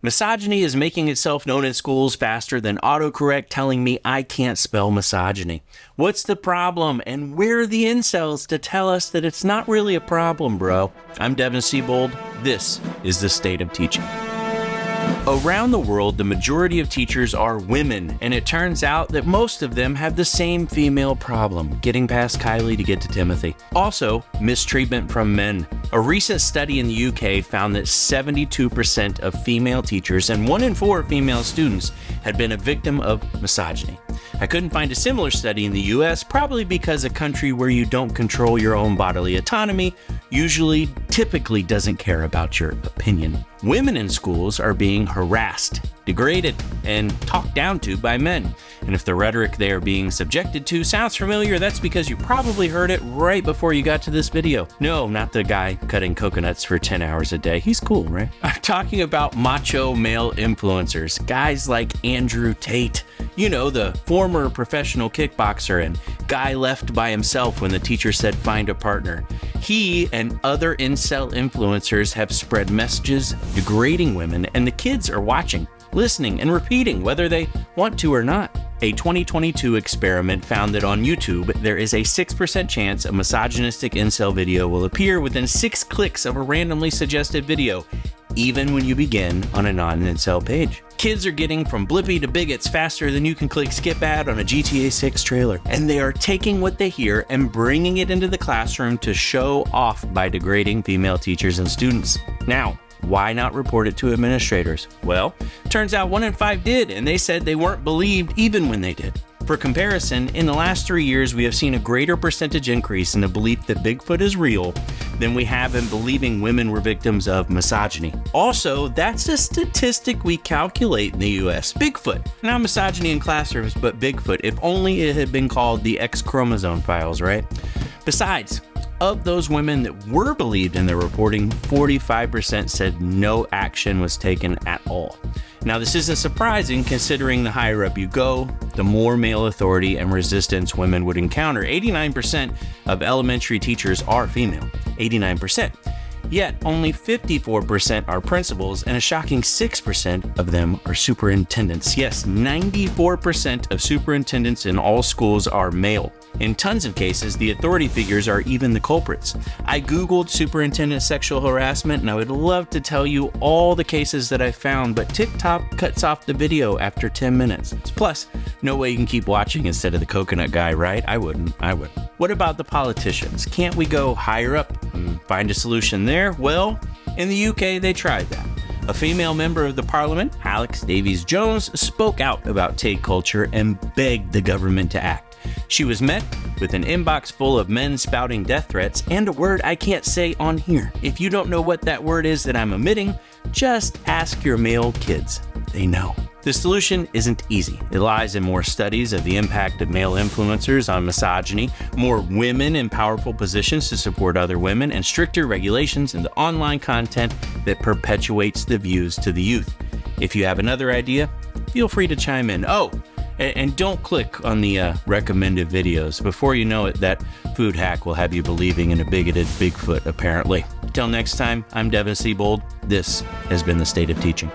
Misogyny is making itself known in schools faster than autocorrect telling me I can't spell misogyny. What's the problem, and where are the incels to tell us that it's not really a problem, bro? I'm Devin Siebold. This is The State of Teaching. Around the world, the majority of teachers are women, and it turns out that most of them have the same female problem, getting past Kylie to get to Timothy. Also, mistreatment from men. A recent study in the UK found that 72% of female teachers and 1 in 4 female students had been a victim of misogyny. I couldn't find a similar study in the US, probably because a country where you don't control your own bodily autonomy typically doesn't care about your opinion. Women in schools are being harassed, degraded, and talked down to by men. And if the rhetoric they are being subjected to sounds familiar, that's because you probably heard it right before you got to this video. No, not the guy cutting coconuts for 10 hours a day. He's cool, right? I'm talking about macho male influencers, guys like Andrew Tate. You know, the former professional kickboxer and guy left by himself when the teacher said find a partner. He and other incel influencers have spread messages degrading women, and the kids are watching, listening, and repeating whether they want to or not. A 2022 experiment found that on YouTube, there is a 6% chance a misogynistic incel video will appear within 6 clicks of a randomly suggested video, even when you begin on a non-incel page. Kids are getting from Blippi to bigots faster than you can click skip ad on a GTA 6 trailer. And they are taking what they hear and bringing it into the classroom to show off by degrading female teachers and students. Now, why not report it to administrators? Well, turns out 1 in 5 did, and they said they weren't believed even when they did. For comparison, in the last 3 years, we have seen a greater percentage increase in the belief that Bigfoot is real than we have in believing women were victims of misogyny. Also, that's a statistic we calculate in the US. Bigfoot. Not misogyny in classrooms, but Bigfoot. If only it had been called the X chromosome files, right? Besides, of those women that were believed in their reporting, 45% said no action was taken at all. Now, this isn't surprising considering the higher up you go, the more male authority and resistance women would encounter. 89% of elementary teachers are female. 89%. Yet, only 54% are principals, and a shocking 6% of them are superintendents. Yes, 94% of superintendents in all schools are male. In tons of cases, the authority figures are even the culprits. I Googled superintendent sexual harassment, and I would love to tell you all the cases that I found, but TikTok cuts off the video after 10 minutes. Plus, no way you can keep watching instead of the coconut guy, right? I wouldn't. What about the politicians? Can't we go higher up and find a solution there? Well, in the UK, they tried that. A female member of the parliament, Alex Davies-Jones, spoke out about Tate culture and begged the government to act. She was met with an inbox full of men spouting death threats and a word I can't say on here. If you don't know what that word is that I'm omitting, just ask your male kids. They know. The solution isn't easy. It lies in more studies of the impact of male influencers on misogyny, more women in powerful positions to support other women, and stricter regulations in the online content that perpetuates the views to the youth. If you have another idea, feel free to chime in. Oh, and don't click on the recommended videos. Before you know it, that food hack will have you believing in a bigoted Bigfoot, apparently. Till next time, I'm Devin Siebold. This has been The State of Teaching.